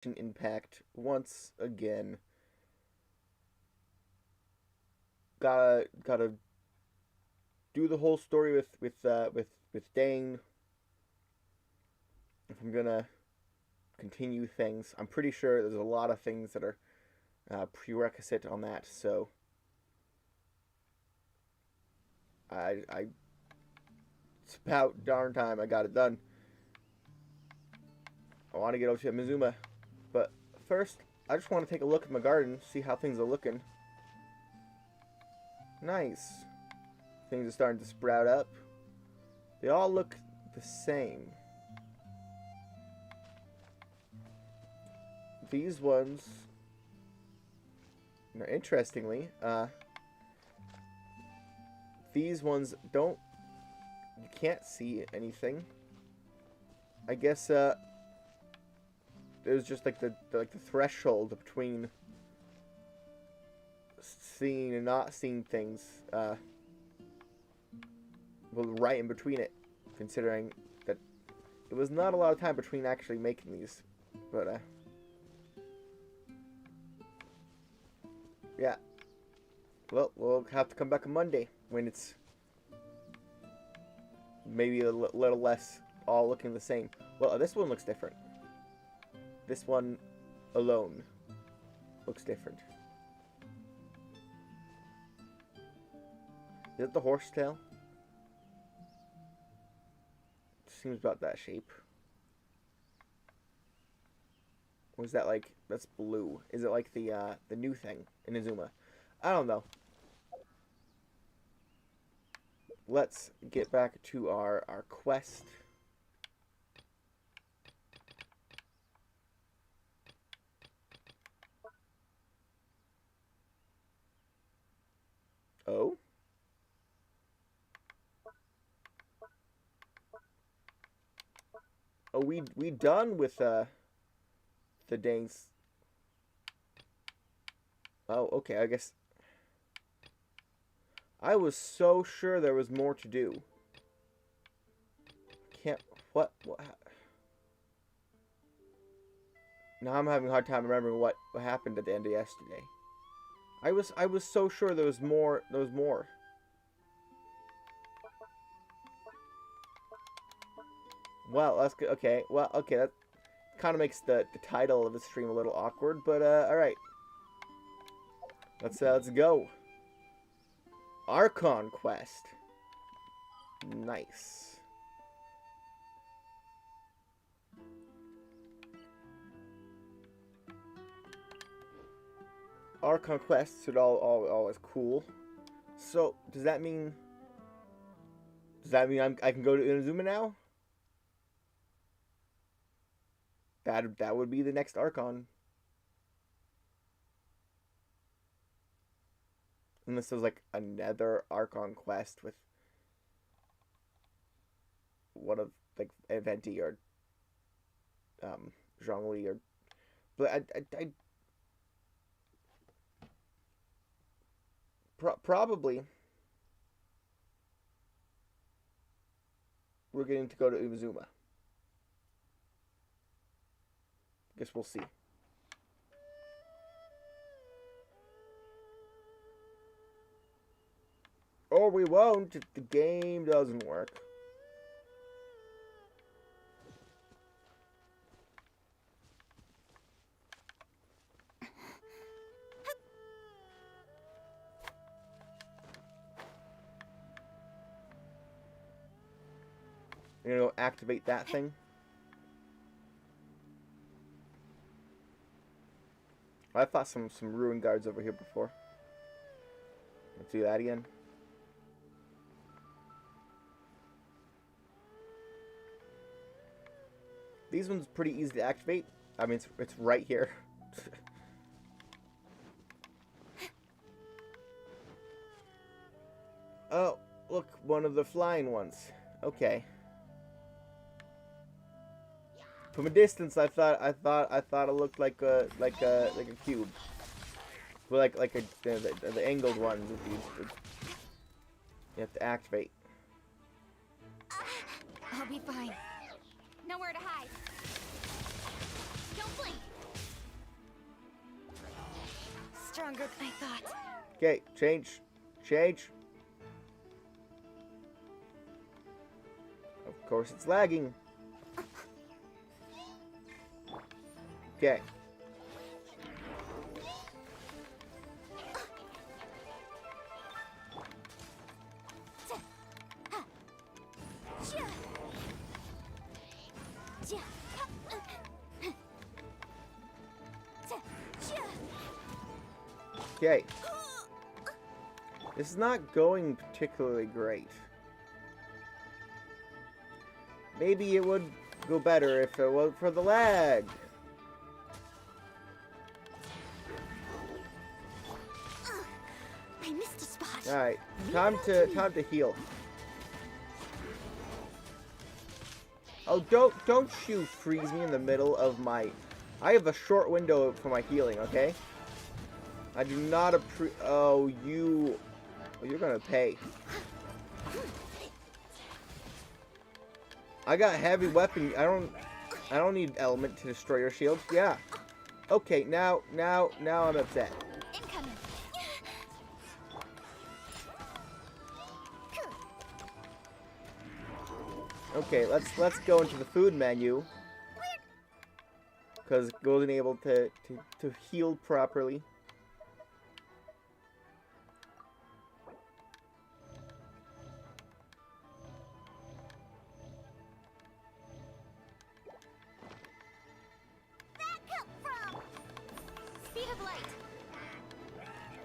Genshin Impact once again. Gotta do the whole story with Dane. If I'm gonna continue things, I'm pretty sure there's a lot of things that are prerequisite on that. So I it's about darn time I got it done. I want to get over to Mizuma, but first I just want to take a look at my garden, see how things are looking. Nice. Things are starting to sprout up. They all look the same. These ones, interestingly, these ones don't, you can't see anything. I guess, there's just like the threshold between seeing and not seeing things, well, right in between it, considering that it was not a lot of time between actually making these, but, yeah. Well, we'll have to come back on Monday when it's maybe a little less all looking the same. Well, this one looks different. This one alone looks different. Is it the horsetail? Seems about that shape. Or is that like, that's blue? Is it like the new thing in Izuma? I don't know. Let's get back to our quest. Oh? Oh, we done with the Danes. Oh, okay, I guess I was so sure there was more to do. Can't what now I'm having a hard time remembering what happened at the end of yesterday. I was so sure there was more. Well, that's good. Okay. Well, okay, that kind of makes the title of the stream a little awkward, but all right. Let's go. Archon quest. Nice. Archon quests are always cool. So does that mean I can go to Inazuma now? That would be the next Archon. Unless there's like another Archon quest with one of like Venti or Zhongli or, but I probably we're getting to go to Inazuma. Guess we'll see. Or we won't if the game doesn't work. You're gonna go activate that thing. I thought some ruin guards over here before. Let's do that again. These ones pretty easy to activate. I mean, it's right here. Oh, look, one of the flying ones. Okay. From a distance, I thought it looked like a cube. Well, like the angled ones. You have to activate. I'll be fine. Nowhere to hide. Don't blink. longer than I thought. Okay, change. Change. Of course it's lagging. Okay. Okay. This is not going particularly great. Maybe it would go better if it wasn't for the lag. I missed a spot. Alright, time to heal. Oh, don't you freeze me in the middle of my... I have a short window for my healing, okay? I do not Oh, you're gonna pay. I got heavy weapon. I don't need element to destroy your shield. Yeah. Okay, now I'm upset. Incoming. Okay, let's go into the food menu. Because it wasn't able to heal properly. Speed of light.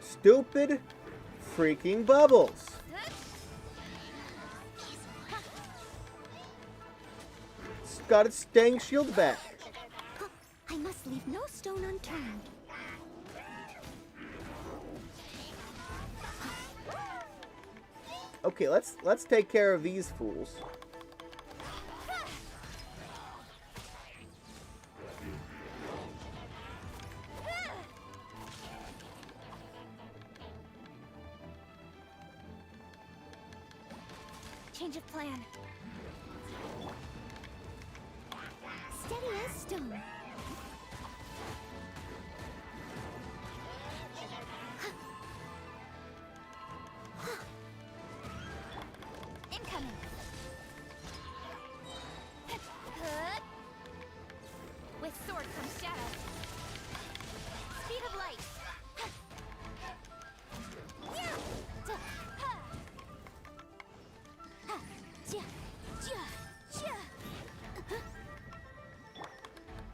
Stupid freaking bubbles. It's got its dang shield back. I must leave no stone unturned. Okay, let's take care of these fools. Change of plan. Steady as stone. Incoming. With sword comes shadow. Speed of light.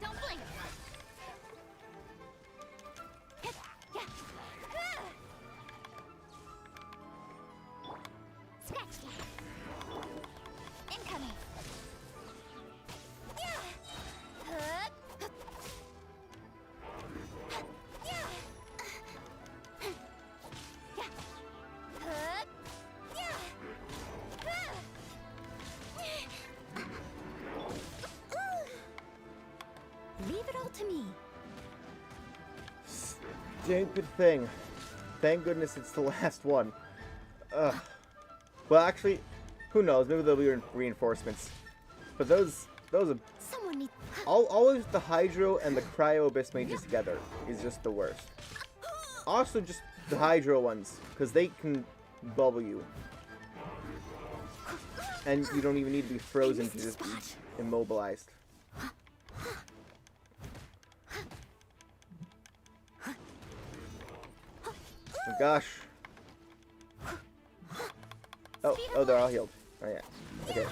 Don't blink. Scratch that. Incoming. Leave it all to me. Stupid thing. Thank goodness it's the last one. Ugh. Well, actually, who knows? Maybe there'll be reinforcements. But those are... Someone needs... Always the Hydro and the Cryo Abyss mages together is just the worst. Also, just the Hydro ones, because they can bubble you. And you don't even need to be frozen to just be immobilized. Oh gosh. Oh, they're all healed. Oh yeah. Okay.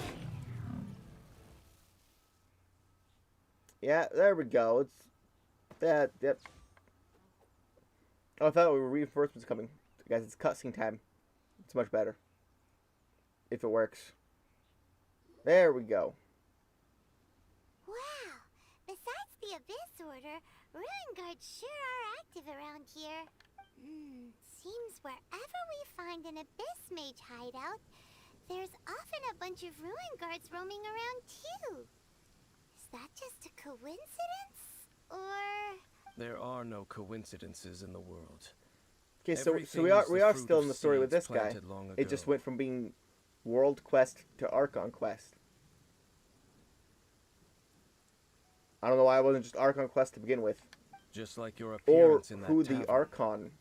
Yeah, there we go. It's that. Yep. Oh, I thought we were reinforcements coming. Guys, it's cutscene time. It's much better. If it works. There we go. Wow! Besides the Abyss Order, Ruin Guards sure are active around here. Seems wherever we find an Abyss Mage hideout, there's often a bunch of Ruin Guards roaming around too. Is that just a coincidence? Or... There are no coincidences in the world. Okay, so we are still in the story with this guy. It just went from being World Quest to Archon Quest. I don't know why it wasn't just Archon Quest to begin with. Just like your Or appearance in that who tavern. the Archon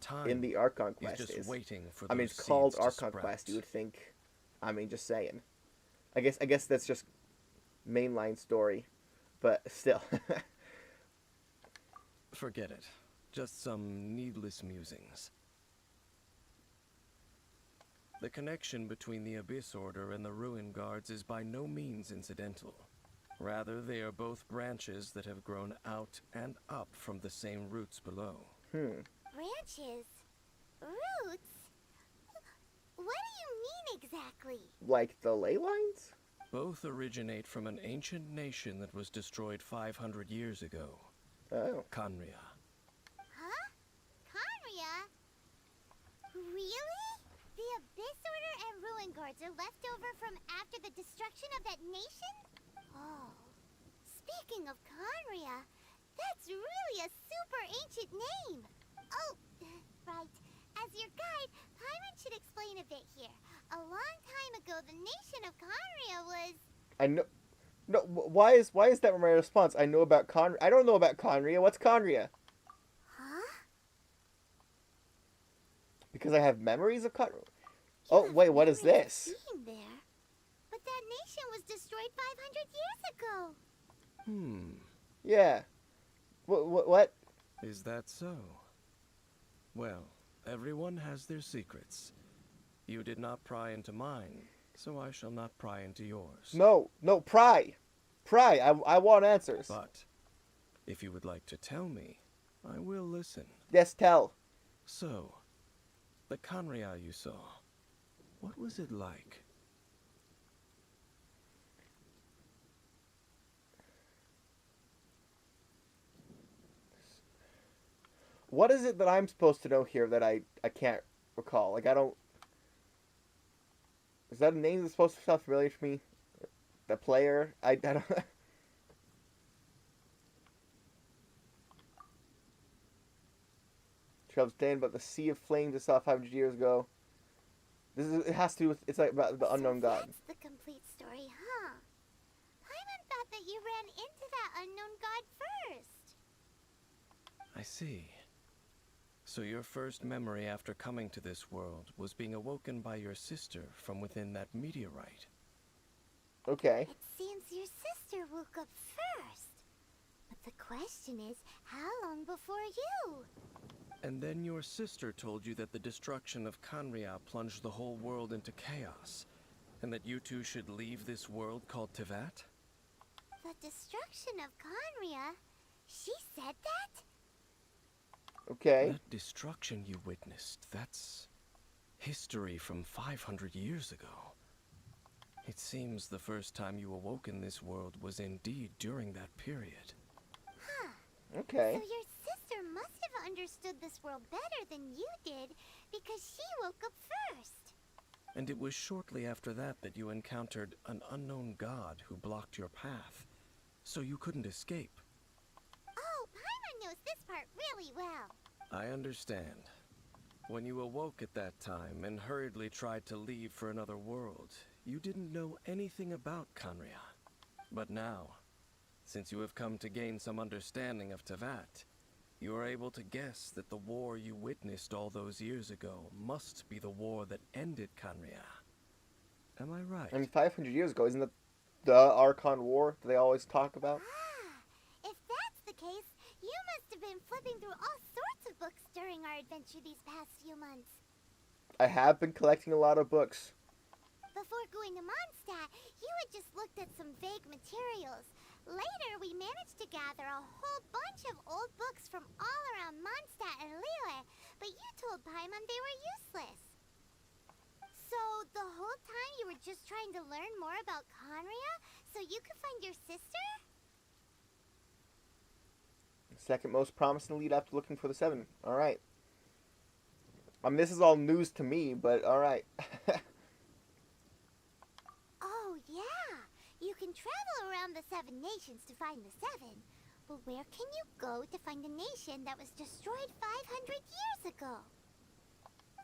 time. in the Archon He's quest just is. waiting for I mean, those it's called seeds to Archon sprout. quest. You would think. I mean, just saying. I guess that's just mainline story, but still. Forget it. Just some needless musings. The connection between the Abyss Order and the Ruin Guards is by no means incidental. Rather, they are both branches that have grown out and up from the same roots below. Branches? Roots? What do you mean exactly? Like the ley lines? Both originate from an ancient nation that was destroyed 500 years ago. Oh. Khaenri'ah. Huh? Khaenri'ah? Really? The Abyss Order and Ruin Guards are left over from after the destruction of that nation? Oh. Speaking of Khaenri'ah, that's really a super ancient name. Oh, right. As your guide, Paimon should explain a bit here. A long time ago, the nation of Khaenri'ah was... I know. No, why is that my response? I know about I don't know about Khaenri'ah. What's Khaenri'ah? Huh? Because I have memories of Khaenri'ah. You Oh, have wait, what is memories of this? being there. But that nation was destroyed 500 years ago. Yeah. What? Is that so? Well, everyone has their secrets. You did not pry into mine, so I shall not pry into yours. No, pry. I want answers. But if you would like to tell me, I will listen. Yes, tell. So, the Khaenri'ah you saw, what was it like? What is it that I'm supposed to know here that I can't recall? Like, I don't... Is that a name that's supposed to sound familiar to me? The player? I don't... Trump stand about the Sea of Flames I saw 500 years ago. It has to do with... It's like about the unknown god. That's the complete story, huh? Paimon thought that you ran into that unknown god first. I see. So your first memory after coming to this world was being awoken by your sister from within that meteorite. Okay. It seems your sister woke up first. But the question is, how long before you? And then your sister told you that the destruction of Khaenri'ah plunged the whole world into chaos, and that you two should leave this world called Teyvat? The destruction of Khaenri'ah? She said that? Okay. That destruction you witnessed, that's history from 500 years ago. It seems the first time you awoke in this world was indeed during that period. Huh. Okay. So your sister must have understood this world better than you did, because she woke up first. And it was shortly after that that you encountered an unknown god who blocked your path, so you couldn't escape. Oh, Paimon knows this part really well. I understand. When you awoke at that time and hurriedly tried to leave for another world, you didn't know anything about Khaenri'ah. But now, since you have come to gain some understanding of Teyvat, you are able to guess that the war you witnessed all those years ago must be the war that ended Khaenri'ah. Am I right? I mean, 500 years ago, isn't that the Archon War that they always talk about? Ah, if that's the case, you must have been flipping through all sorts of books during our adventure these past few months. I have been collecting a lot of books. Before going to Mondstadt, you had just looked at some vague materials. Later, we managed to gather a whole bunch of old books from all around Mondstadt and Liyue, but you told Paimon they were useless. So, the whole time you were just trying to learn more about Khaenri'ah so you could find your sister? Second most promising lead after looking for the 7. Alright. I mean, this is all news to me, but alright. Oh, yeah. You can travel around the 7 nations to find the 7. But where can you go to find a nation that was destroyed 500 years ago?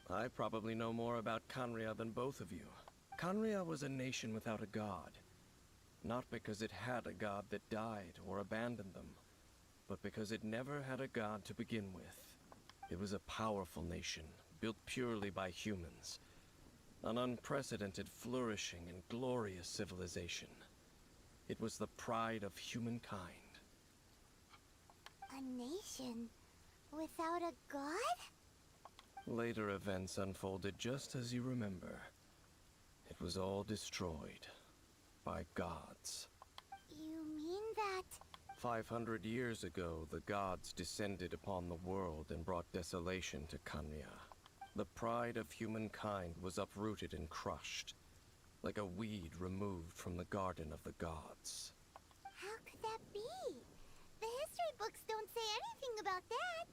I probably know more about Khaenri'ah than both of you. Khaenri'ah was a nation without a god. Not because it had a god that died or abandoned them, but because it never had a god to begin with. It was a powerful nation, built purely by humans. An unprecedented, flourishing, and glorious civilization. It was the pride of humankind. A nation without a god? Later events unfolded just as you remember. It was all destroyed by gods. You mean that... 500 years ago, the gods descended upon the world and brought desolation to Kanya. The pride of humankind was uprooted and crushed, like a weed removed from the garden of the gods. How could that be? The history books don't say anything about that.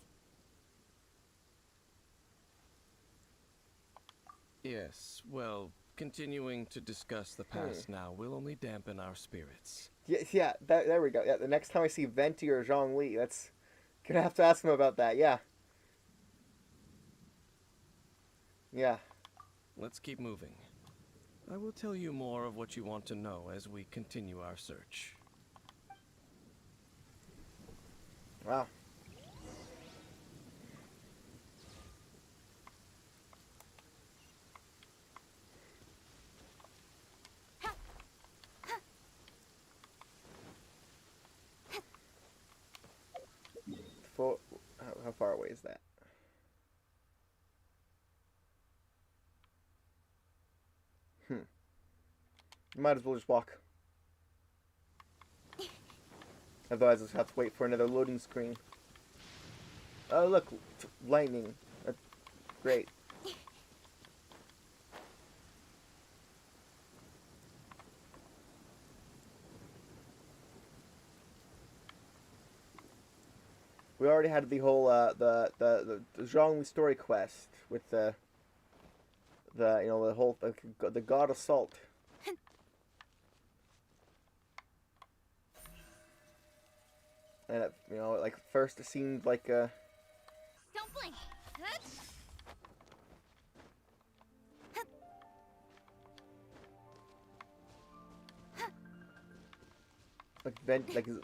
Yes, well, continuing to discuss the past now will only dampen our spirits. Yeah, there we go. Yeah, the next time I see Venti or Zhongli, that's gonna have to ask him about that. Yeah. Yeah. Let's keep moving. I will tell you more of what you want to know as we continue our search. Wow. How far away is that? Might as well just walk. Otherwise, I'll just have to wait for another loading screen. Oh, look, lightning. That's great. We already had the whole the Zhongli story quest with the whole the god assault. And it, like first it seemed like a. Don't blink.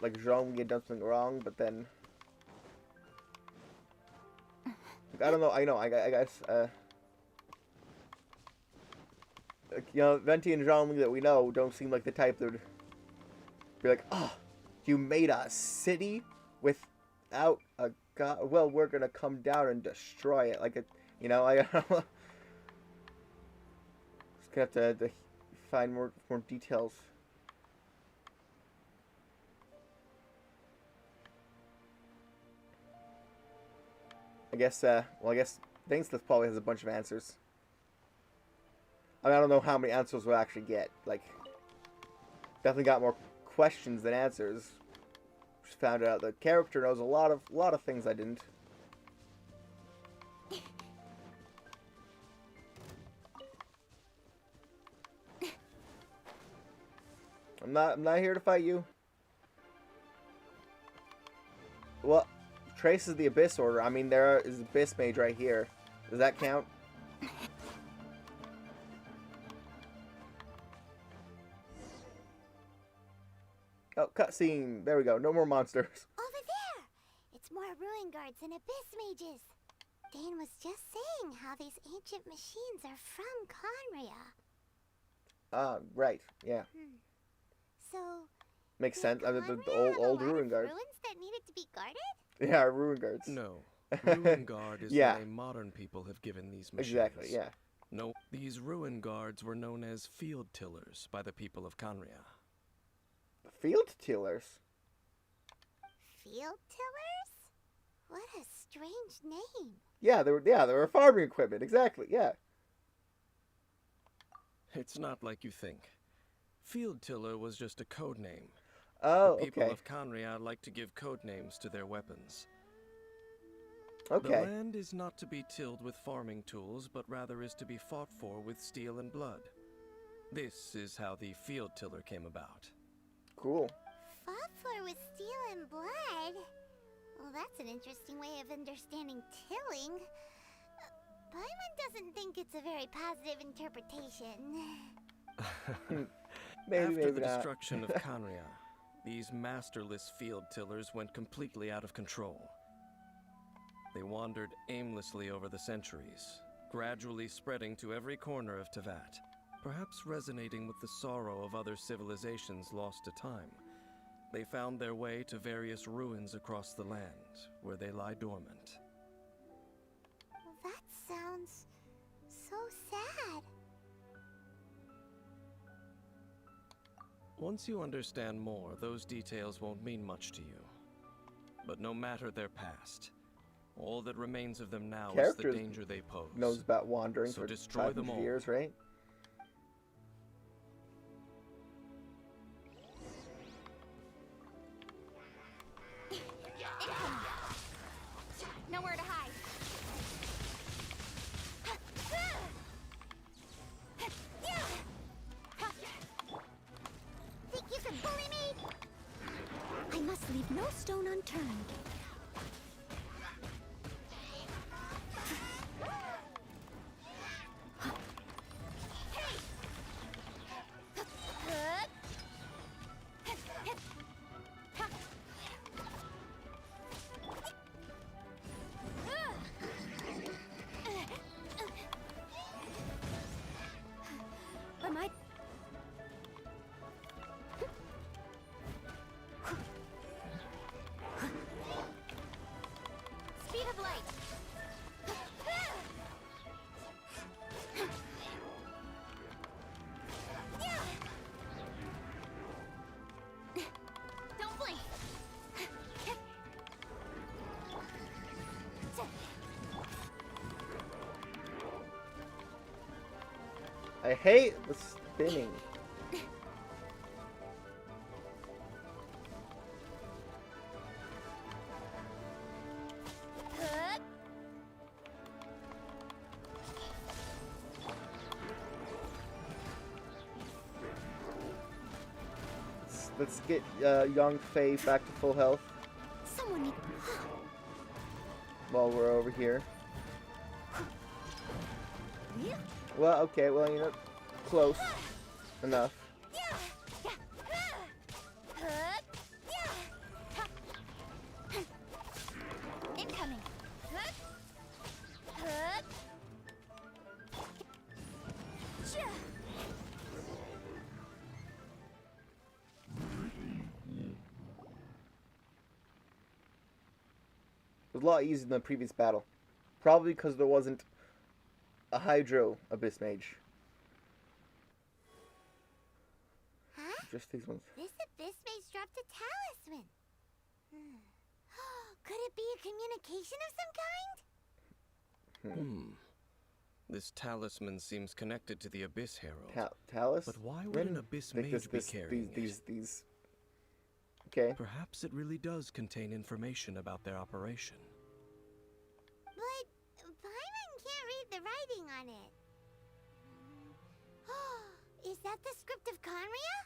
like Zhongli had done something wrong, but then I don't know. I guess Venti and Zhongli that we know don't seem like the type that would be like, oh, you made a city without a god. Well, we're gonna come down and destroy it. Like I just gonna have to find more details. I guess Dainsleif probably has a bunch of answers. I mean, I don't know how many answers we'll actually get. Like, definitely got more questions than answers. Just found out the character knows a lot of things I didn't. I'm not here to fight you. Well, Trace is the Abyss Order. I mean, there is Abyss Mage right here. Does that count? Oh, cutscene. There we go. No more monsters. Over there! It's more ruin guards and abyss mages. Dane was just saying how these ancient machines are from Conria. Right. Yeah. So... Makes sense. I mean, the Conria old had a lot ruin of guards. ruins that needed to be guarded? Yeah, ruin guards. No. Ruin Guard is Yeah. the name modern people have given these machines. Exactly, yeah. No, these ruin guards were known as field tillers by the people of Conria. Field tillers? Field tillers? What a strange name. Yeah, they were farming equipment. Exactly, yeah. It's not like you think. Field tiller was just a code name. Oh, The people okay. of Conria like to give code names to their weapons. Okay. The land is not to be tilled with farming tools, but rather is to be fought for with steel and blood. This is how the field tiller came about. Cool. Fought for with steel and blood? Well, that's an interesting way of understanding tilling. Paimon doesn't think it's a very positive interpretation. Maybe, After maybe the not. destruction of Conria, these masterless field tillers went completely out of control. They wandered aimlessly over the centuries, gradually spreading to every corner of Tevat, perhaps resonating with the sorrow of other civilizations lost to time. They found their way to various ruins across the land, where they lie dormant. That sounds so sad. Once you understand more, those details won't mean much to you. But no matter their past, all that remains of them now is the Characters danger they pose. Knows about wandering So for destroy them 500 all. years, right? Nowhere to hide. Think you can bully me? I must leave no stone unturned. Am I? Speed of light. Don't blink. I hate the spinning. Let's get young Faye back to full health Someone need... while we're over here. Well, okay, well, you know, close enough. Incoming. It was a lot easier than the previous battle. Probably because there wasn't a Hydro Abyss Mage. Huh? Just these ones. This abyss mage dropped a talisman. Could it be a communication of some kind? This talisman seems connected to the Abyss Herald. Talus? But why would an Abyss Mage be carrying these. Okay. Perhaps it really does contain information about their operation. But Paimon can't read the writing on it. Is that the script of Conria?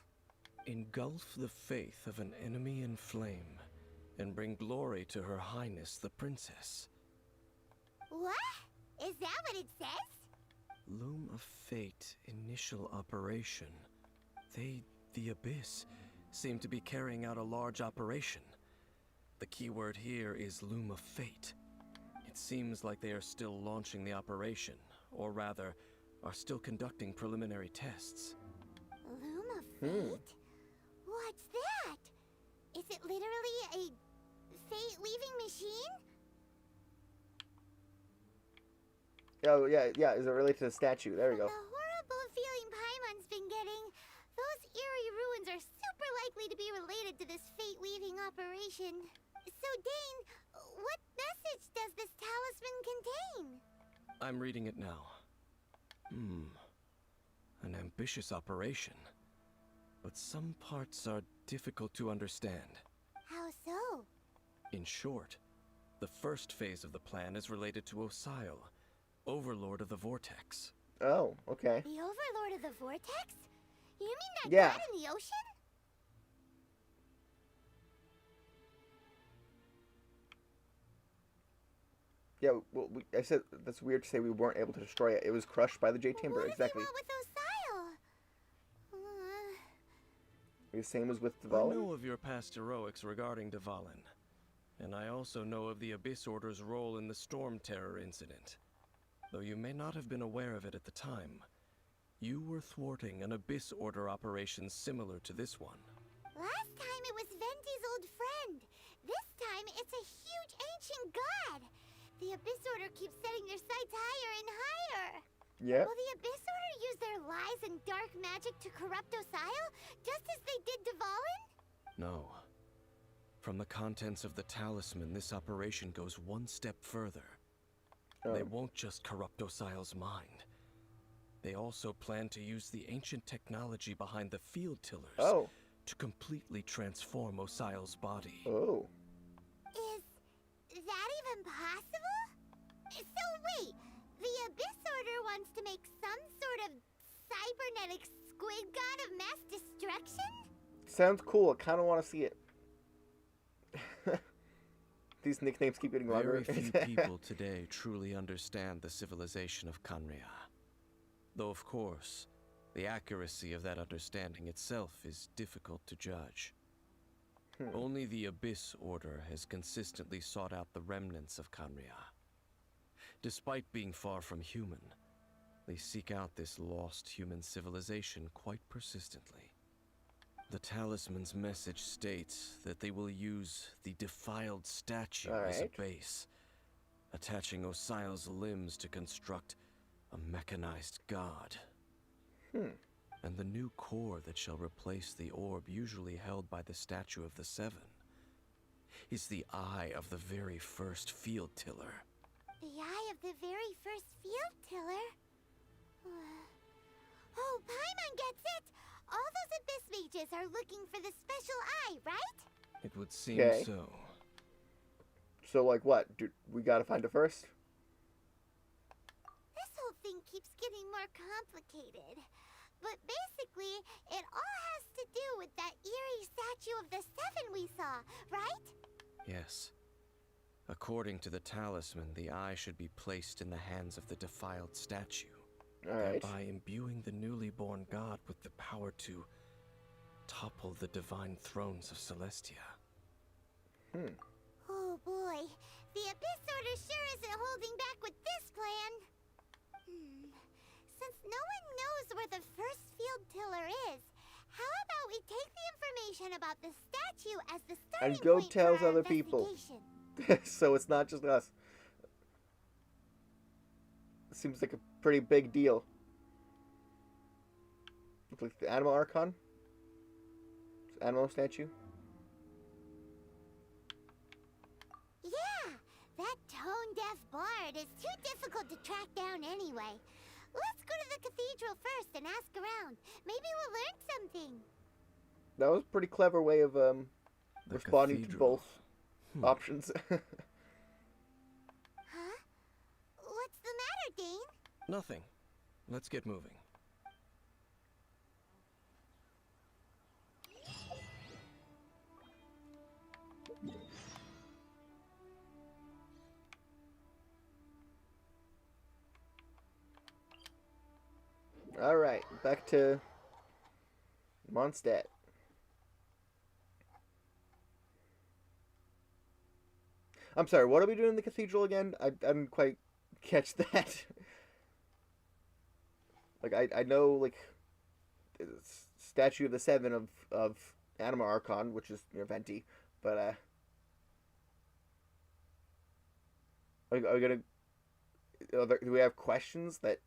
Engulf the faith of an enemy in flame, and bring glory to Her Highness the Princess. What? Is that what it says? Loom of Fate initial operation. They, the Abyss, seem to be carrying out a large operation. The keyword here is Loom of Fate. It seems like they are still launching the operation, or rather, are still conducting preliminary tests. Loom of Fate? What's that? Is it literally a fate-weaving machine? Oh, yeah, is it related to the statue? There we go. The horrible feeling Paimon's been getting, those eerie ruins are super likely to be related to this fate-weaving operation. So, Dane, what message does this talisman contain? I'm reading it now. An ambitious operation. But some parts are difficult to understand. How so? In short, the first phase of the plan is related to Osial, Overlord of the Vortex. Oh, okay. The Overlord of the Vortex? You mean that Yeah. god in the ocean? Yeah, well, I said that's weird to say we weren't able to destroy it. It was crushed by the J Timber, What exactly. does he want with Osial? The same as with I Dvalin. know of your past heroics regarding Dvalin. And I also know of the Abyss Order's role in the Storm Terror incident. Though you may not have been aware of it at the time, you were thwarting an Abyss Order operation similar to this one. Last time it was Venti's old friend. This time it's a huge ancient god. The Abyss Order keeps setting their sights higher and higher. Yeah. Will the Abyss Order use their lies and dark magic to corrupt Osile, just as they did Dvalin? No. From the contents of the talisman, this operation goes one step further. They won't just corrupt Osile's mind. They also plan to use the ancient technology behind the field tillers to completely transform Osile's body. Oh. Is that even possible? So wait, the Abyss Order wants to make some sort of cybernetic squid god of mass destruction? Sounds cool. I kind of want to see it. These nicknames keep getting longer. Very few people today truly understand the civilization of Khaenri'ah. Though, of course, the accuracy of that understanding itself is difficult to judge. Only the Abyss Order has consistently sought out the remnants of Khaenri'ah. Despite being far from human, they seek out this lost human civilization quite persistently. The talisman's message states that they will use the defiled statue as a base, attaching Osile's limbs to construct a mechanized god. And the new core that shall replace the orb usually held by the Statue of the Seven is the eye of the very first field tiller. The eye of the very first field tiller? Oh, Paimon gets it! All those Abyss mages are looking for the special eye, right? It would seem so. So, like what? We gotta find it first? This whole thing keeps getting more complicated. But basically, it all has to do with that eerie Statue of the Seven we saw, right? Yes. According to the talisman, the eye should be placed in the hands of the defiled statue, thereby imbuing the newly born god with the power to topple the divine thrones of Celestia. Oh boy, the Abyss Order sure isn't holding back with this plan. Since no one knows where the first field tiller is, how about we take the information about the statue as the starting and go point tell for our other people. investigation? So it's not just us. Seems like a pretty big deal. Looks like the Animal Archon. Animal statue. Yeah, that tone-deaf bard is too difficult to track down anyway. Let's go to the cathedral first and ask around. Maybe we'll learn something. That was a pretty clever way of responding to both options. Huh? What's the matter, Dane? Nothing. Let's get moving. Alright, back to Mondstadt. I'm sorry, what are we doing in the cathedral again? I didn't quite catch that. Like, I know, like, Statue of the Seven of Anima Archon, which is, Venti, but, are we gonna... do we have questions that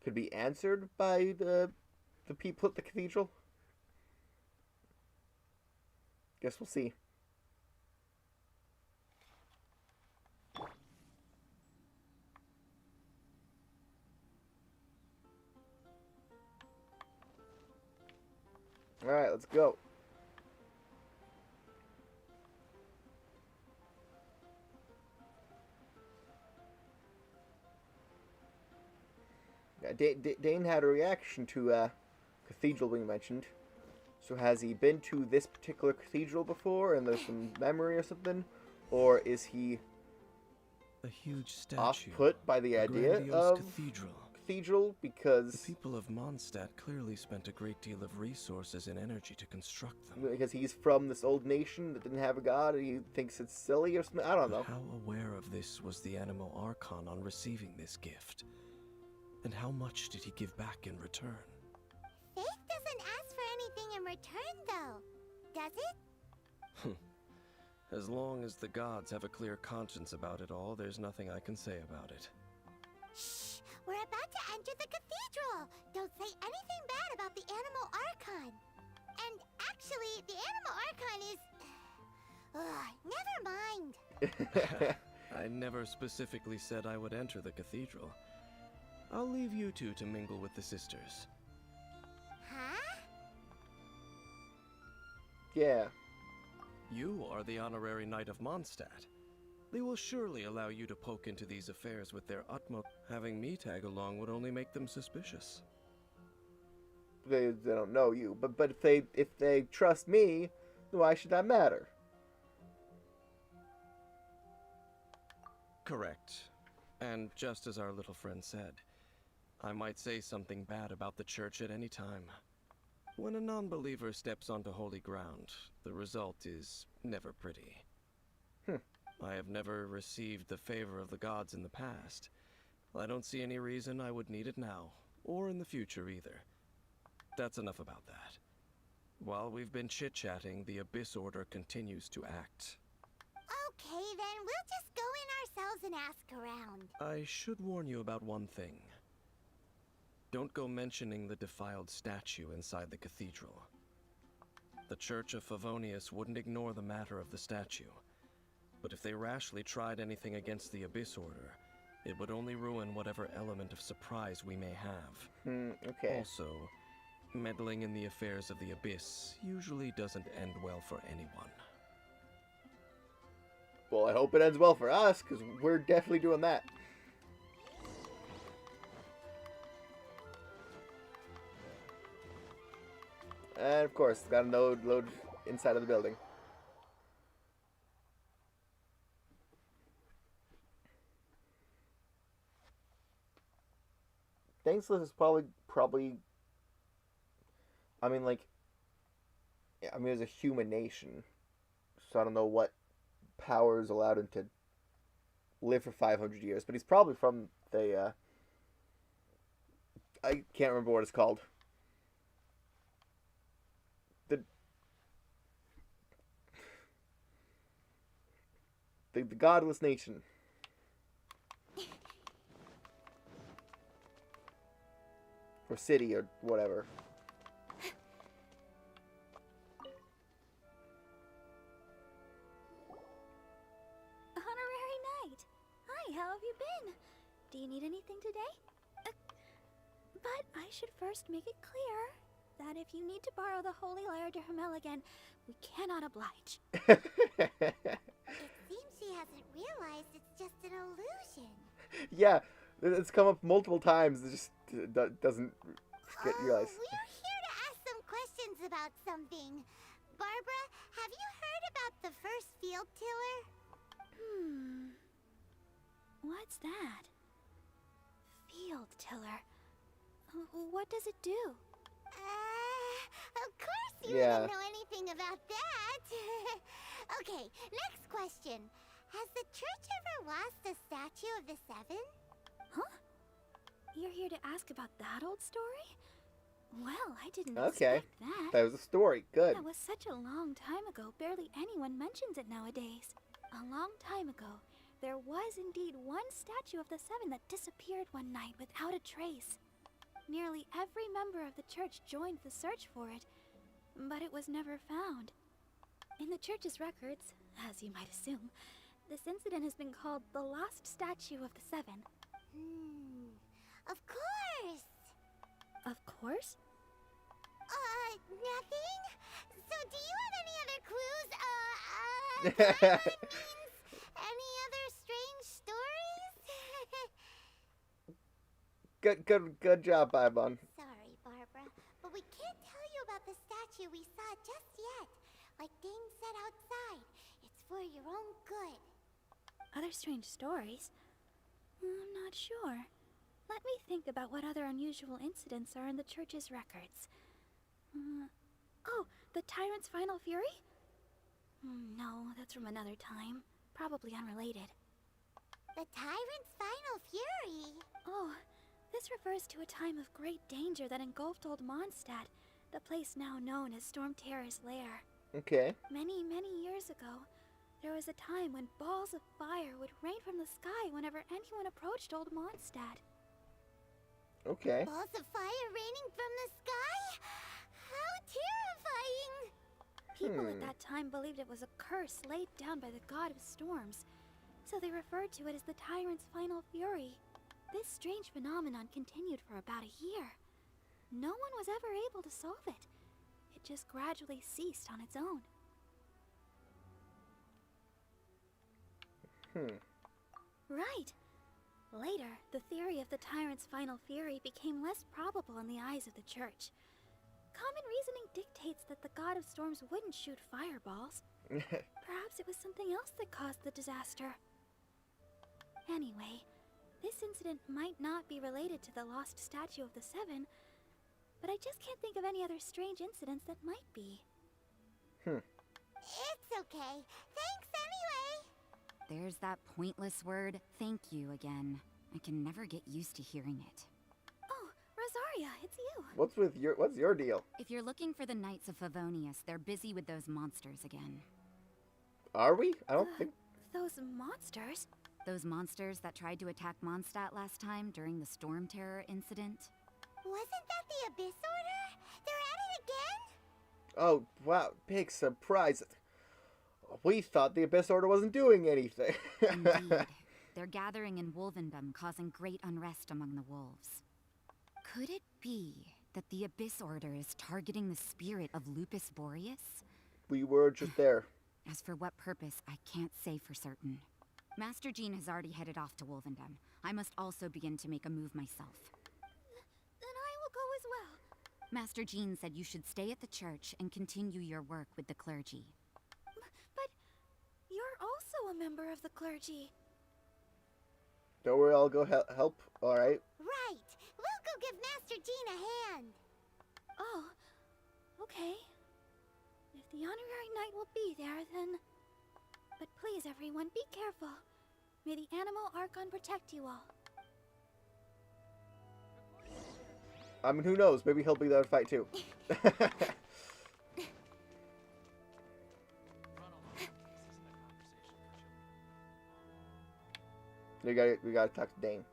could be answered by the people at the cathedral? Guess we'll see. Alright, let's go. Dane had a reaction to cathedral being mentioned. So has he been to this particular cathedral before and there's some memory or something? Or is he a huge statue, off-put by the idea of cathedral cathedral The because people of Mondstadt clearly spent a great deal of resources and energy to construct them. he's from this old nation that didn't have a god and he thinks it's silly or something. I don't know. But how aware of this was the Animo Archon on receiving this gift? And how much did he give back in return? Faith doesn't ask for anything in return, though. Does it? As long as the gods have a clear conscience about it all, there's nothing I can say about it. Shh! We're about to enter the cathedral! Don't say anything bad about the Animo Archon! And actually, the Animo Archon is... never mind! I never specifically said I would enter the cathedral. I'll leave you two to mingle with the sisters. Huh? Yeah. You are the honorary knight of Mondstadt. They will surely allow you to poke into these affairs with their utmost. Having me tag along would only make them suspicious. They don't know you, but if they trust me, why should that matter? Correct. And just as our little friend said, I might say something bad about the church at any time. When a non-believer steps onto holy ground, the result is never pretty. I have never received the favor of the gods in the past. I don't see any reason I would need it now, or in the future either. That's enough about that. While we've been chit-chatting, the Abyss Order continues to act. Okay, then we'll just go in ourselves and ask around. I should warn you about one thing. Don't go mentioning the defiled statue inside the cathedral. The Church of Favonius wouldn't ignore the matter of the statue. But if they rashly tried anything against the Abyss Order, it would only ruin whatever element of surprise we may have. Okay. Also, meddling in the affairs of the Abyss usually doesn't end well for anyone. Well, I hope it ends well for us, because we're definitely doing that. And of course, gotta load inside of the building. Dainsleif is probably. I mean, like. I mean, it's a human nation, so I don't know what powers allowed him to live for 500 years, but he's probably from the. I can't remember what it's called. The godless nation. Or city, or whatever. Honorary Knight. Hi, how have you been? Do you need anything today? But I should first make it clear that if you need to borrow the Holy Lyre to Hermel again, we cannot oblige. It seems she hasn't realized it's just an illusion. Yeah, it's come up multiple times. It just doesn't get realized. We're here to ask some questions about something. Barbara, have you heard about the first field tiller? What's that? Field tiller. What does it do? Of course you Yeah. wouldn't know anything about that. Okay, next question. Has the church ever lost a statue of the Seven? Huh? You're here to ask about that old story? Well, I didn't Okay. expect that. That was a story. Good. That was such a long time ago, barely anyone mentions it nowadays. A long time ago, there was indeed one statue of the Seven that disappeared one night without a trace. Nearly every member of the church joined the search for it, but it was never found. In the church's records, as you might assume, this incident has been called the Lost Statue of the Seven. Of course. Of course? Nothing? So do you have any other clues? Any other strange stories? Good job, Bybon. Sorry, Barbara, but we can't tell you about the statue we saw just yet. Like Dane said outside, it's for your own good. Other strange stories? I'm not sure. Let me think about what other unusual incidents are in the church's records. Oh, the tyrant's final fury? No, that's from another time. Probably unrelated. The tyrant's final fury. Oh, this refers to a time of great danger that engulfed Old Mondstadt, the place now known as Storm Terror's lair. Okay. Many, many years ago, there was a time when balls of fire would rain from the sky whenever anyone approached Old Mondstadt. Okay. Balls of fire raining from the sky? How terrifying! People at that time believed it was a curse laid down by the god of storms, so they referred to it as the tyrant's final fury. This strange phenomenon continued for about a year. No one was ever able to solve it. It just gradually ceased on its own. Right. Later, the theory of the tyrant's final fury became less probable in the eyes of the church. Common reasoning dictates that the god of storms wouldn't shoot fireballs. Perhaps it was something else that caused the disaster. Anyway, this incident might not be related to the lost statue of the Seven, but I just can't think of any other strange incidents that might be. It's okay. Thanks anyway. There's that pointless word, thank you, again. I can never get used to hearing it. Oh, Rosaria, it's you. What's your deal? If you're looking for the Knights of Favonius, they're busy with those monsters again. Are we? I don't think. Those monsters? Those monsters that tried to attack Mondstadt last time during the Storm Terror incident? Wasn't that the Abyss Order? They're at it again? Oh, wow. Big surprise. We thought the Abyss Order wasn't doing anything. Indeed. They're gathering in Wolvendom, causing great unrest among the wolves. Could it be that the Abyss Order is targeting the spirit of Lupus Boreas? We were just there. As for what purpose, I can't say for certain. Master Jean has already headed off to Wolvendom. I must also begin to make a move myself. Then I will go as well. Master Jean said you should stay at the church and continue your work with the clergy. But you're also a member of the clergy. Don't worry, I'll go help. Alright. Right. We'll go give Master Jean a hand. Oh, okay. If the honorary knight will be there, then... But please, everyone, be careful. May the Animal Archon protect you all. I mean, who knows? Maybe he'll be there to fight too. we gotta talk to Dane.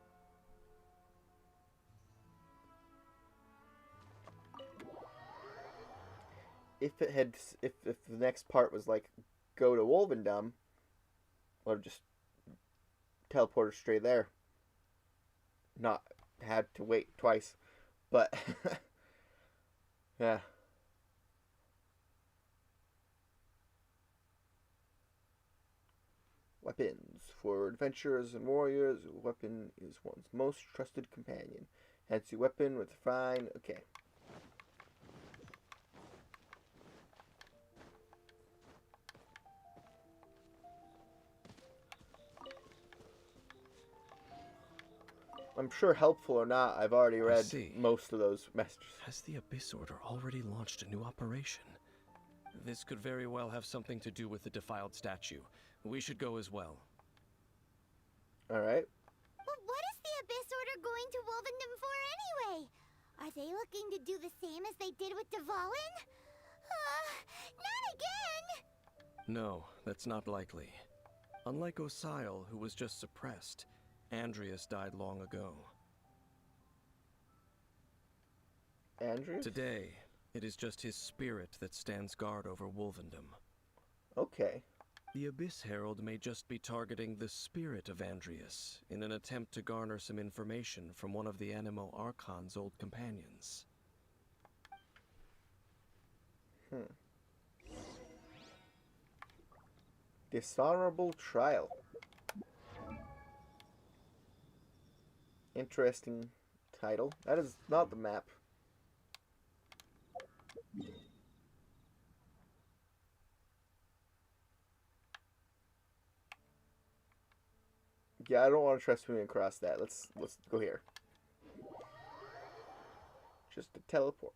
If the next part was like go to Wolvendom, or just teleport her straight there. Not had to wait twice, but yeah. Weapons. For adventurers and warriors, a weapon is one's most trusted companion. Fancy weapon with fine... Okay. I'm sure helpful or not, I've already read most of those messages. Has the Abyss Order already launched a new operation? This could very well have something to do with the defiled statue. We should go as well. Alright. But what is the Abyss Order going to Wolvendom for anyway? Are they looking to do the same as they did with Dvalin? Not again! No, that's not likely. Unlike Osile, who was just suppressed, Andreas died long ago. Andreas? Today, it is just his spirit that stands guard over Wolvendom. Okay. The Abyss Herald may just be targeting the spirit of Andreas in an attempt to garner some information from one of the Animo Archon's old companions. Dishonorable trial. Interesting title. That is not the map. Yeah, I don't want to try swimming across that. Let's go here. just to teleport.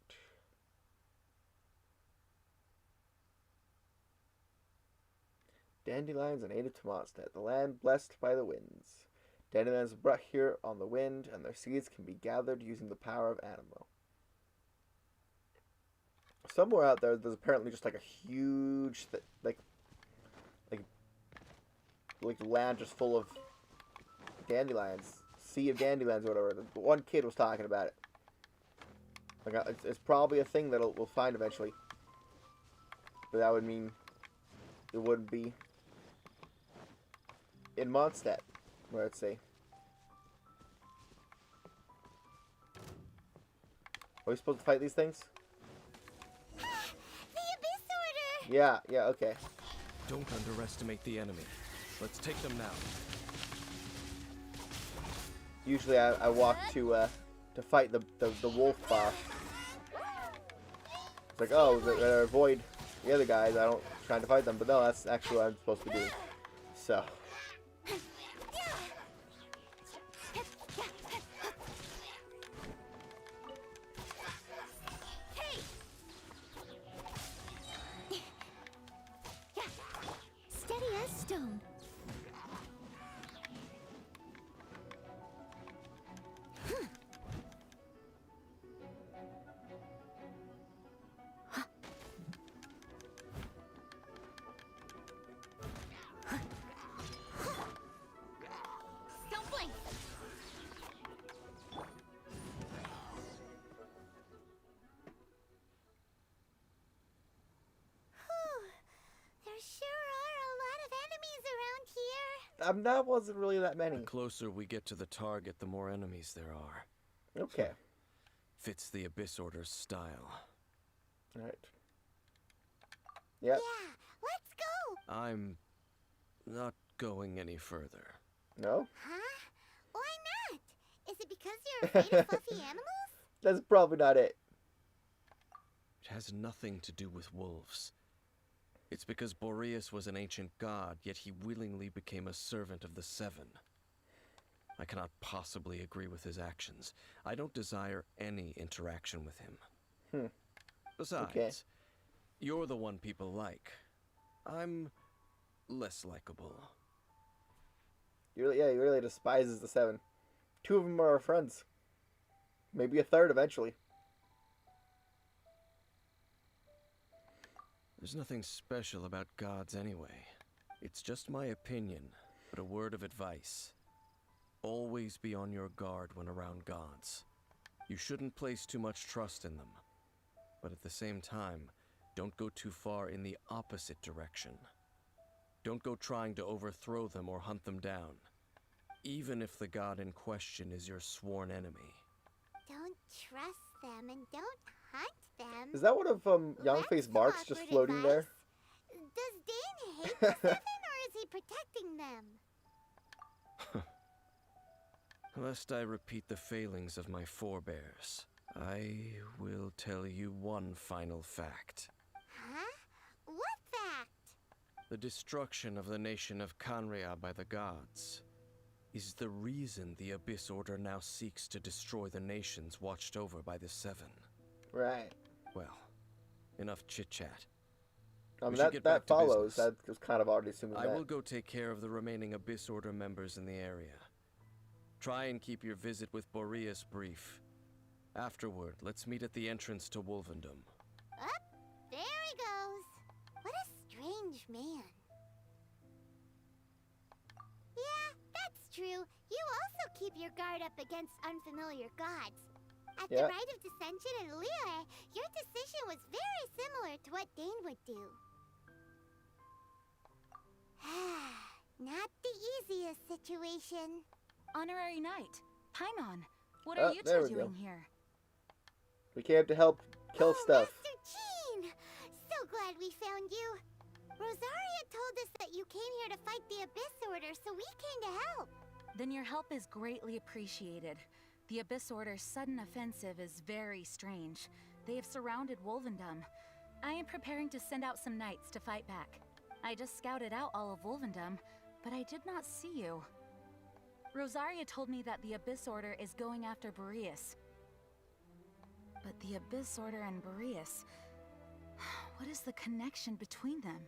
Dandelions are native to Mondstadt, the land blessed by the winds. Dandelions are brought here on the wind, and their seeds can be gathered using the power of Animo. Somewhere out there, there's apparently just like a huge, like land just full of dandelions, sea of dandelions or whatever. The one kid was talking about it. Like it's probably a thing that we'll find eventually, but that would mean it wouldn't be in Mondstadt, where I'd say. Are we supposed to fight these things? The Abyss Order! Yeah, okay. Don't underestimate the enemy. Let's take them now. Usually I walk to fight the wolf boss. It's like, oh, I avoid the other guys. I don't try to fight them, but no, that's actually what I'm supposed to do. So. Steady as stone. That wasn't really that many. The closer we get to the target, the more enemies there are. Okay. Fits the Abyss Order's style. Alright. Yep. Yeah, let's go! I'm not going any further. No? Huh? Why not? Is it because you're afraid of fluffy animals? That's probably not it. It has nothing to do with wolves. It's because Boreas was an ancient god, yet he willingly became a servant of the Seven. I cannot possibly agree with his actions. I don't desire any interaction with him. Besides, you're the one people like. I'm less likable. He really despises the Seven. 2 of them are our friends. Maybe a third eventually. There's nothing special about gods anyway. It's just my opinion, but a word of advice. Always be on your guard when around gods. You shouldn't place too much trust in them. But at the same time, don't go too far in the opposite direction. Don't go trying to overthrow them or hunt them down, even if the god in question is your sworn enemy. Don't trust them and don't hunt them. Is that one of Young-Face Mark's just floating advice. there? Does Dane hate the Seven or is he protecting them? Lest I repeat the failings of my forebears, I will tell you one final fact. Huh? What fact? The destruction of the nation of Canria by the gods is the reason the Abyss Order now seeks to destroy the nations watched over by the Seven. Right. Well, enough chit-chat. That follows. That was kind of already assuming I that. will go take care of the remaining Abyss Order members in the area. Try and keep your visit with Boreas brief. Afterward, let's meet at the entrance to Wolvendom. Up, there he goes. What a strange man. Yeah, that's true. You also keep your guard up against unfamiliar gods. At the Rite of Dissension in Liyue, your decision was very similar to what Dane would do. Not the easiest situation. Honorary Knight, Paimon, what are you there two we doing go. here? We came to help kill stuff. Master Jean! So glad we found you. Rosaria told us that you came here to fight the Abyss Order, so we came to help. Then your help is greatly appreciated. The Abyss Order's sudden offensive is very strange. They have surrounded Wolvendom. I am preparing to send out some knights to fight back. I just scouted out all of Wolvendom, but I did not see you. Rosaria told me that the Abyss Order is going after Boreas. But the Abyss Order and Boreas... What is the connection between them?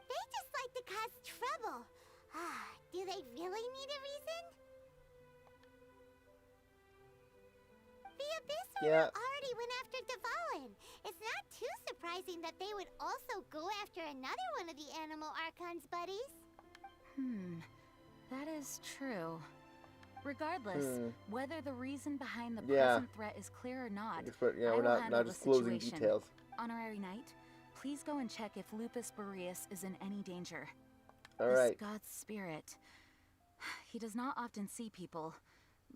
They just like to cause trouble. Do they really need a reason? The Abyss Order already went after Dvalin. It's not too surprising that they would also go after another one of the Animal Archon's buddies. That is true. Regardless, whether the reason behind the present threat is clear or not, we're not disclosing details. Honorary Knight, please go and check if Lupus Boreas is in any danger. Alright. This God's spirit. He does not often see people,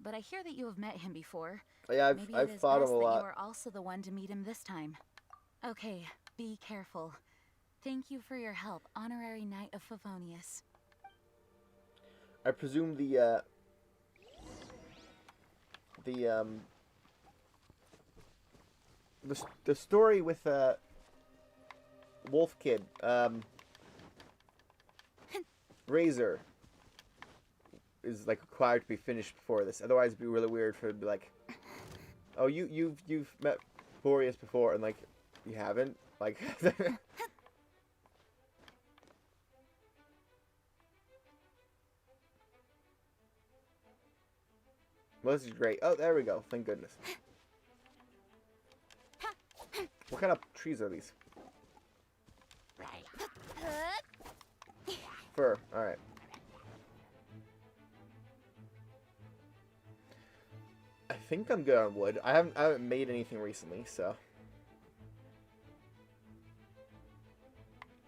but I hear that you have met him before. Yeah, Maybe I've it is fought him best a that lot. you are also the one to meet him this time. Okay, be careful. Thank you for your help, Honorary Knight of Favonius. I presume the story with Wolf Kid, Razor, is like required to be finished before this. Otherwise, it'd be really weird for it to be like, oh, you've met Boreas before, and like you haven't, like. Well, this is great. Oh, there we go. Thank goodness. What kind of trees are these? Fir. Alright. I think I'm good on wood. I haven't made anything recently, so.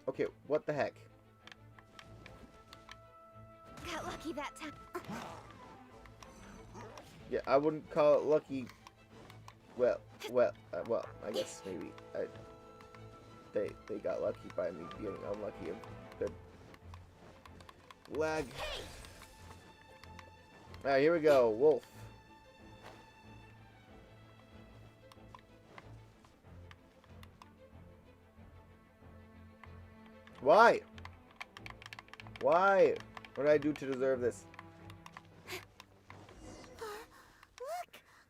Okay, what the heck? Got lucky that time. Yeah, I wouldn't call it lucky. Well, I guess maybe they got lucky by me being unlucky. Good. Lag. Alright, here we go. Wolf. Why? Why? What did I do to deserve this? Look!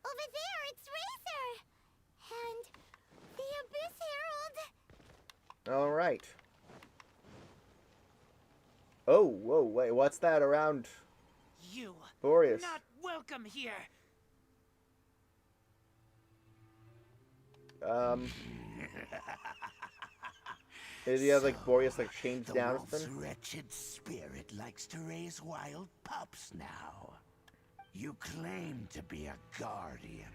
Over there, it's Razor! And the Abyss Herald! Alright. Oh, whoa, wait, what's that around You Boreas? not welcome here. Did he have like Boreas like changed The down or wolf's something? wretched spirit likes to raise wild pups now. You claim to be a guardian,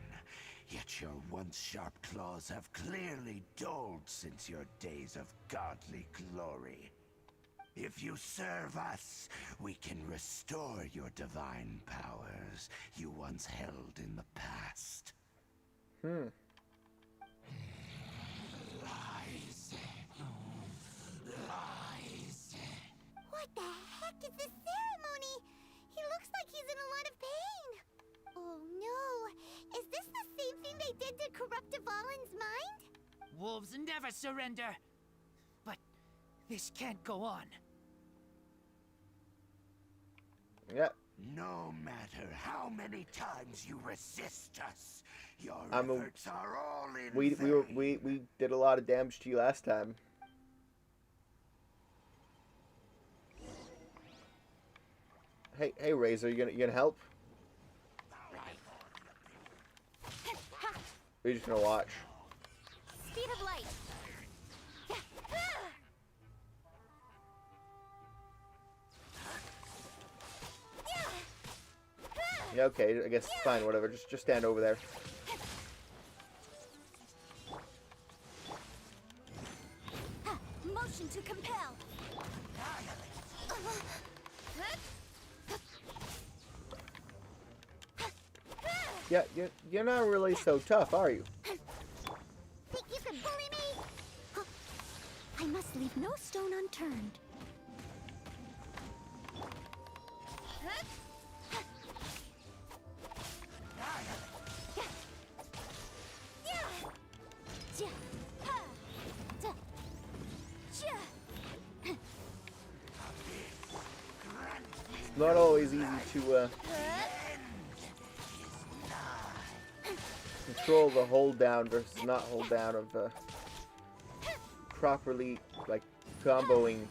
yet your once sharp claws have clearly dulled since your days of godly glory. If you serve us, we can restore your divine powers you once held in the past. What the heck is this ceremony? He looks like he's in a lot of pain. Oh no! Is this the same thing they did to corrupt Dvalin's mind? Wolves never surrender. But this can't go on. Yeah. No matter how many times you resist us, your I mean, efforts are all in We vain. did a lot of damage to you last time. Hey Razor, you gonna help? We're just gonna watch. Speed of light. Yeah, okay, I guess fine, whatever. Just stand over there. Motion to compel. Yeah, you're not really so tough, are you? Think you can bully me? I must leave no stone unturned. It's not always easy to control the hold down versus not hold down of properly like comboing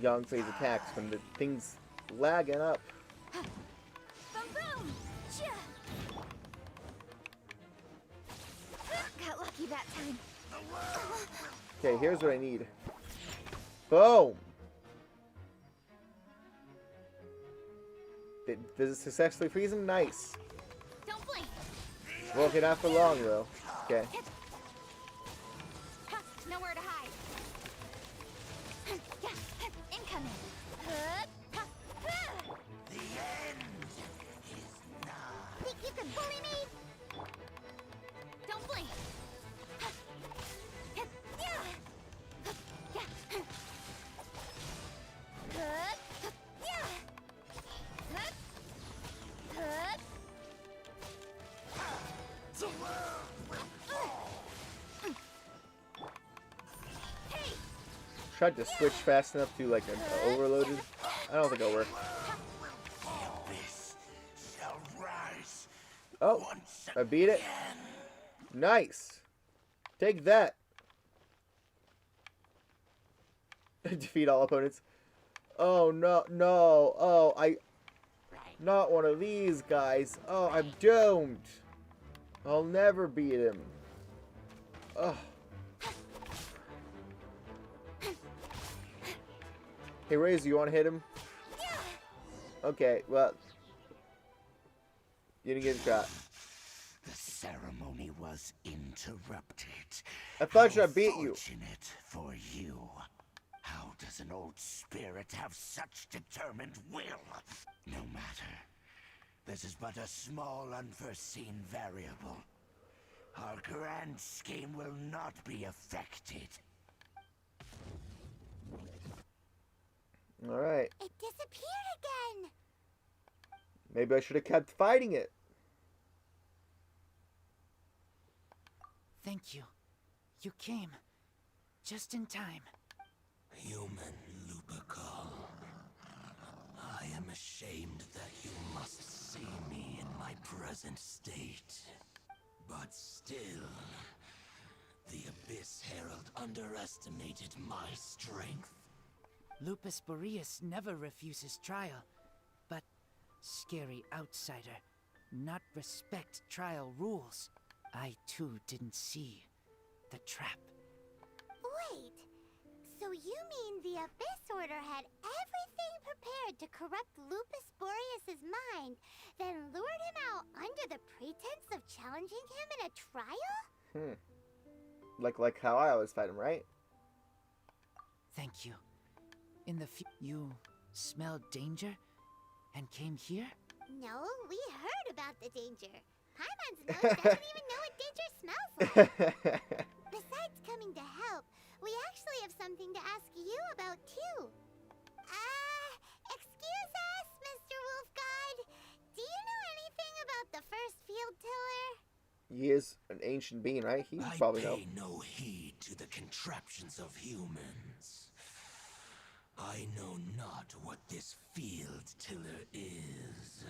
Yongfei's attacks when the thing's lagging up. Boom boom! Chia! Got lucky that time. Okay, here's what I need. Boom! Does it successfully freeze him? Nice. Don't blink! Won't get out for long though. Okay. Ha, nowhere to hide. Incoming. The end is nigh. Think you can bully me? Don't blink. Tried to switch fast enough to like an overloaded. I don't think it'll work. The abyss shall rise Oh, once I beat it. again. Nice. Take that. Defeat all opponents. Oh no, no. Oh, not one of these guys. Oh, I'm doomed. I'll never beat him. Oh. Hey, Raze, you want to hit him? Okay, well, you didn't get a shot. The ceremony was interrupted. I thought How I beat you. Fortunate for you. How does an old spirit have such determined will? No matter. This is but a small unforeseen variable. Our grand scheme will not be affected. Alright. It disappeared again. Maybe I should have kept fighting it. Thank you. You came. Just in time. Human Lupercal, I am ashamed that you must see me in my present state. But still, the Abyss Herald underestimated my strength. Lupus Boreas never refuses trial, but scary outsider, not respect trial rules. I too didn't see the trap. Wait, so you mean the Abyss Order had everything prepared to corrupt Lupus Boreas' mind, then lured him out under the pretense of challenging him in a trial? Like how I always fight him, right? Thank you. In the you smelled danger and came here? No, we heard about the danger. Paimon doesn't even know what danger smells like. Besides coming to help, we actually have something to ask you about too. Excuse us, Mr. Wolf God. Do you know anything about the first field tiller? He is an ancient being, right? He probably know. I pay no heed to the contraptions of humans. I know not what this field tiller is.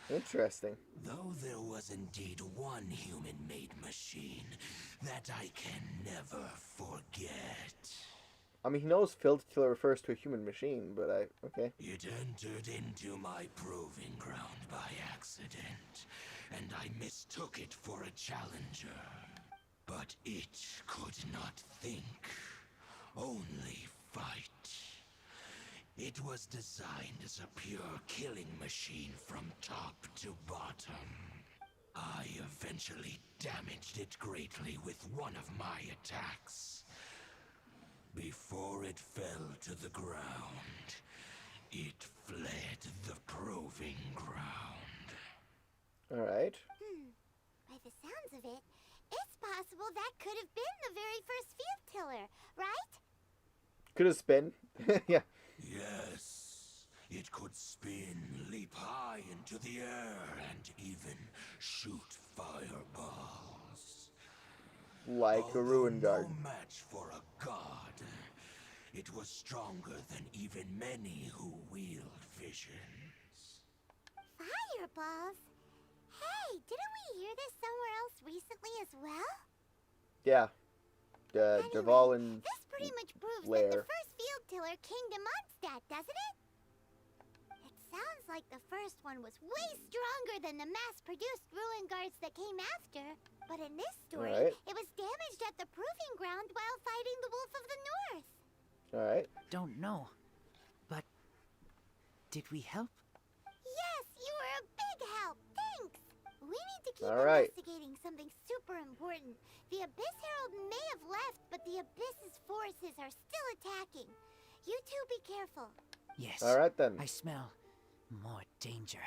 Interesting. Though there was indeed one human-made machine that I can never forget. I mean, he knows field tiller refers to a human machine, but okay. It entered into my proving ground by accident, and I mistook it for a challenger. But it could not think, only fight. It was designed as a pure killing machine from top to bottom. I eventually damaged it greatly with one of my attacks. Before it fell to the ground, it fled the proving ground. Alright. By the sounds of it, it's possible that could have been the very first field tiller, right? Could have spin. Yeah. Yes, it could spin, leap high into the air, and even shoot fireballs. Like a ruin guard. No match for a god. It was stronger than even many who wield visions. Fireballs? Hey, didn't we hear this somewhere else recently as well? Yeah. Anyway, Duval and this pretty much proves that Lair. the first field tiller came to Mondstadt, doesn't it? It sounds like the first one was way stronger than the mass-produced ruin guards that came after. But in this story, Alright. it was damaged at the proving ground while fighting the Wolf of the North. Alright. Don't know. But did we help? Yes, you were a big help. Thanks. We need to keep Alright. investigating something super important. The Abyss Herald may have left, but the Abyss's forces are still attacking. You two be careful. Yes. Alright then. I smell more danger.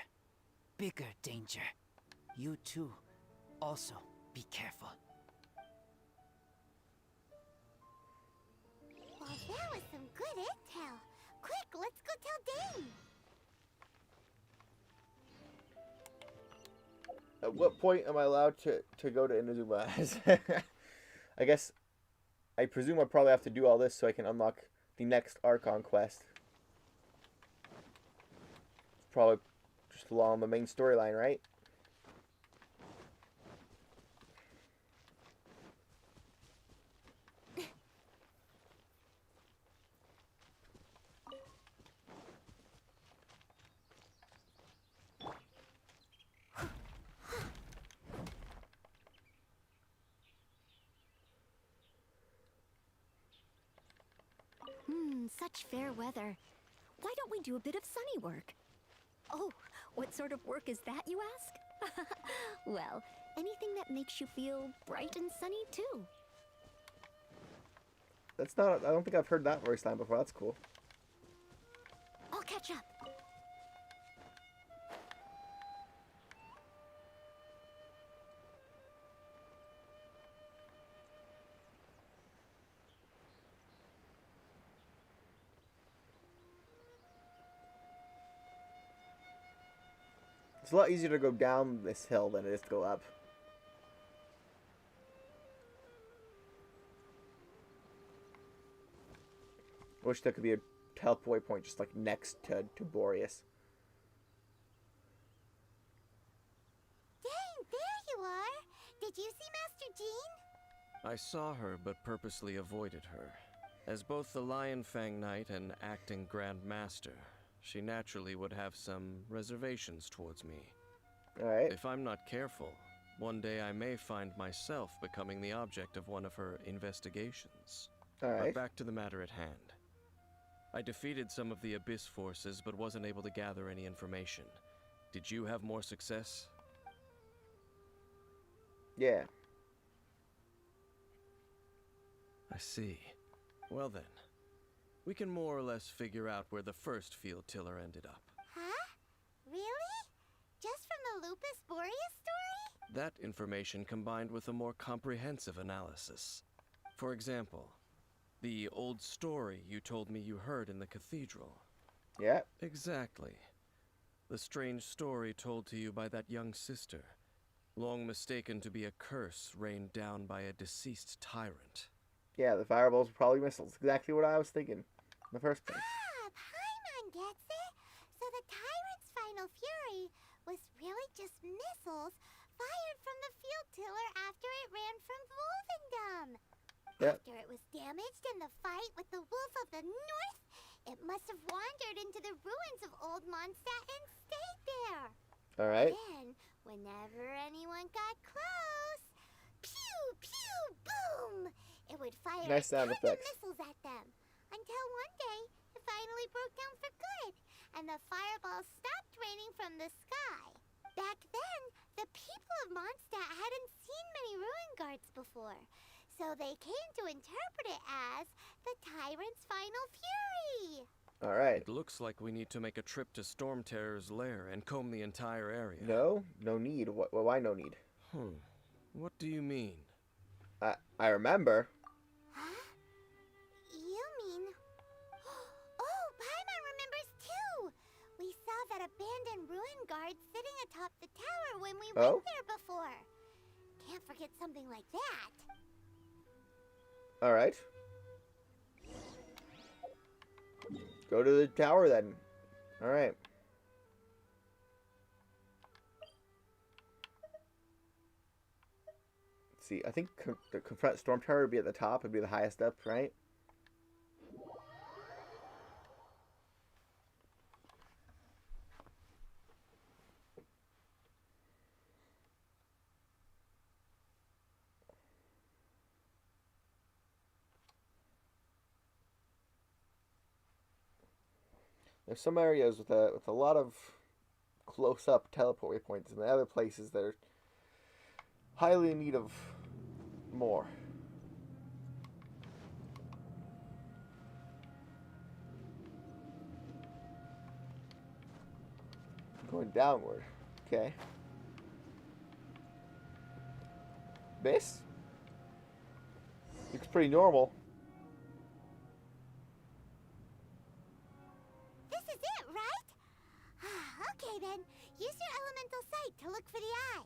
Bigger danger. You too. Also, be careful. Well, there was some good intel. Quick, let's go tell Dane. At what point am I allowed to go to Inazuma? I guess, I presume I probably have to do all this so I can unlock the next Archon quest. Probably just along the main storyline, right? Such fair weather. Why don't we do a bit of sunny work? Oh, what sort of work is that, you ask? Well, anything that makes you feel bright and sunny, too. That's not, I don't think I've heard that voice line before. That's cool. I'll catch up. It's a lot easier to go down this hill than it is to go up. I wish there could be a teleport point just like next to Boreas. Dane, there you are. Did you see Master Jean? I saw her, but purposely avoided her. As both the Lion Fang Knight and acting Grand Master, she naturally would have some reservations towards me. Alright. If I'm not careful, one day I may find myself becoming the object of one of her investigations. Alright. But back to the matter at hand. I defeated some of the Abyss forces, but wasn't able to gather any information. Did you have more success? Yeah. I see. Well then, we can more or less figure out where the first field tiller ended up. Huh? Really? Just from the Lupus Boreas story? That information combined with a more comprehensive analysis. For example, the old story you told me you heard in the cathedral. Yeah. Exactly. The strange story told to you by that young sister, long mistaken to be a curse rained down by a deceased tyrant. Yeah, the fireballs were probably missiles. Exactly what I was thinking in the first place. Ah, Paimon gets it. So the tyrant's final fury was really just missiles fired from the field tiller after it ran from Wolvendom. Yep. After it was damaged in the fight with the Wolf of the North, it must have wandered into the ruins of Old Mondstadt and stayed there. Alright. Then, whenever anyone got close, pew, pew, boom, it would fire Nice sound a ton of effects. missiles at them. Until one day, it finally broke down for good, and the fireballs stopped raining from the sky. Back then, the people of Mondstadt hadn't seen many ruin guards before, so they came to interpret it as the tyrant's final fury. Alright. It looks like we need to make a trip to Storm Terror's lair and comb the entire area. No? No need. Why no need? What do you mean? I remember. Huh? You mean... Oh, Paimon remembers too! We saw that abandoned ruin guard sitting atop the tower when we Oh? went there before. Can't forget something like that. Alright. Go to the tower then. Alright. Let's see. I think the confront storm tower would be at the top. It'd be the highest up, right? There's some areas with a lot of close-up teleport waypoints, and the other places that are highly in need of more. Going downward. Okay. This looks pretty normal. This is it, right? Okay then, use your elemental sight to look for the eye.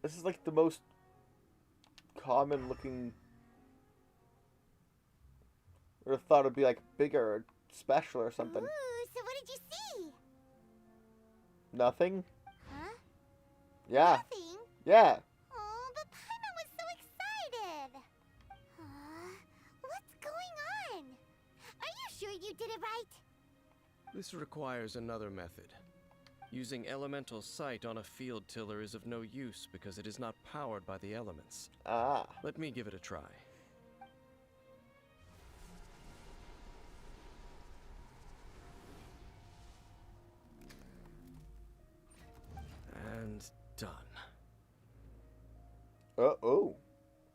This is like the most common looking. I would have thought it'd be like bigger or special or something. Ooh, so what did you see? Nothing? Huh? Yeah. Nothing? Yeah. Oh, but Paimon was so excited. What's going on? Are you sure you did it right? This requires another method. Using elemental sight on a field tiller is of no use because it is not powered by the elements. Ah. Let me give it a try. And done. Oh.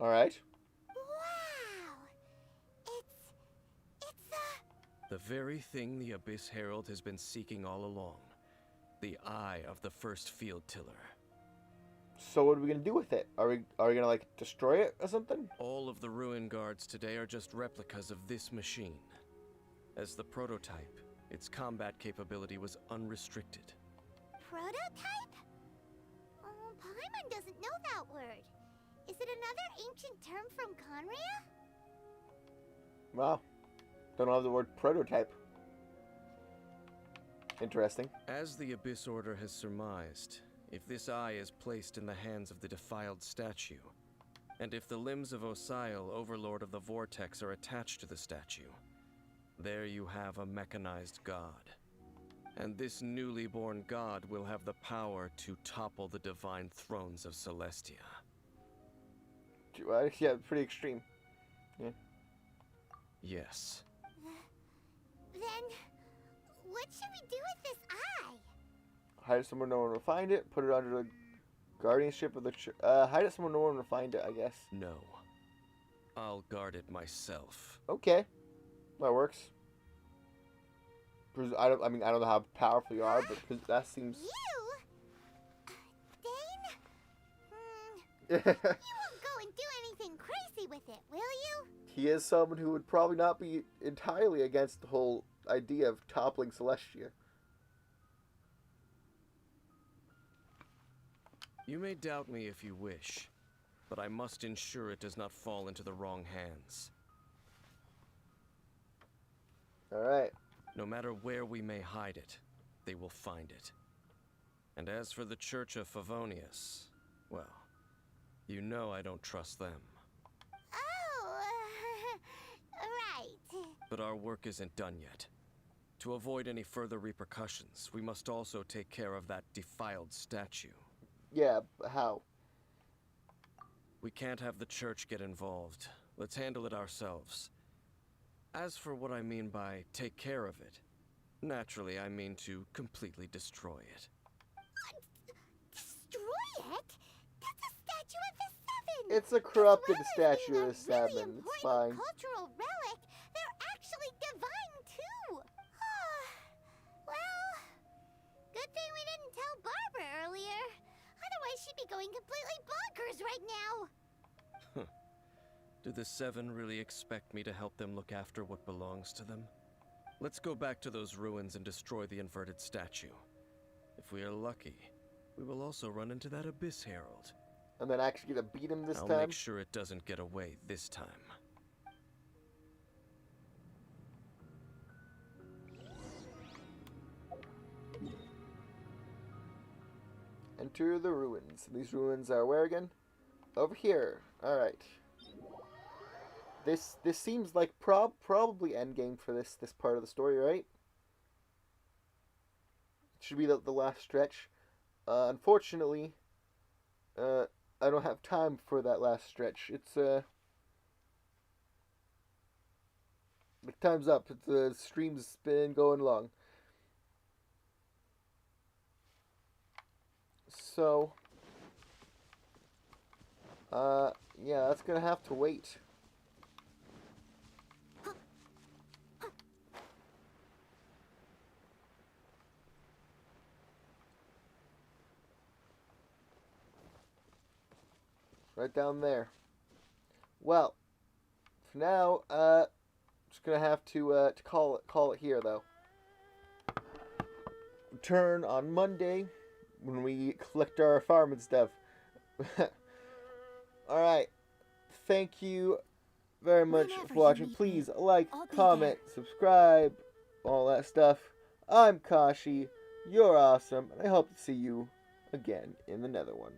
Alright. Wow! It's The very thing the Abyss Herald has been seeking all along. The eye of the first field tiller. So what are we gonna do with it? Are we gonna like destroy it or something? All of the ruin guards today are just replicas of this machine. As the prototype, its combat capability was unrestricted. prototype? Oh, Paimon doesn't know that word. Is it another ancient term from Conria? Wow. Don't know the word prototype. Interesting. As the Abyss Order has surmised, if this eye is placed in the hands of the defiled statue, and if the limbs of Osial, Overlord of the Vortex, are attached to the statue, there you have a mechanized god. And this newly born god will have the power to topple the divine thrones of Celestia. Yeah, pretty extreme. Yeah. Yes. Then, what should we do with this eye? Hide it somewhere no one will find it. Put it under the guardianship of the hide it somewhere no one will find it, I guess. No. I'll guard it myself. Okay. That works. I don't know how powerful you are, but that seems... You? Dane? He You won't go and do anything crazy with it, will you? is someone who would probably not be entirely against the whole idea of toppling Celestia. You may doubt me if you wish, but I must ensure it does not fall into the wrong hands. Alright. No matter where we may hide it, they will find it. And as for the Church of Favonius, well, you know I don't trust them. Oh, right. But our work isn't done yet. To avoid any further repercussions, we must also take care of that defiled statue. Yeah, but how? We can't have the Church get involved. Let's handle it ourselves. As for what I mean by take care of it, naturally I mean to completely destroy it. Destroy it? That's a statue of the Seven! It's a corrupted As well as statue being of a the Seven. really It's fine. cultural relic, they're actually divine too! Well, good thing we didn't tell Barbara earlier. Otherwise she'd be going completely bonkers right now! Do the Seven really expect me to help them look after what belongs to them? Let's go back to those ruins and destroy the inverted statue. If we are lucky, we will also run into that Abyss Herald. And then actually get to beat him this I'll time? make sure it doesn't get away this time. Enter the ruins. These ruins are where again? Over here. Alright. This seems like probably endgame for this part of the story, right? It should be the last stretch. Unfortunately, I don't have time for that last stretch. It's like time's up. The stream's been going long. So, yeah, that's gonna have to wait. Right down there. Well, for now, just gonna have to call it here though. Return on Monday when we collect our farm and stuff. Alright. Thank you very much Whenever for you watching. need Please me, like, I'll be comment, subscribe, all that stuff. I'm Kashi. You're awesome, and I hope to see you again in the nether one.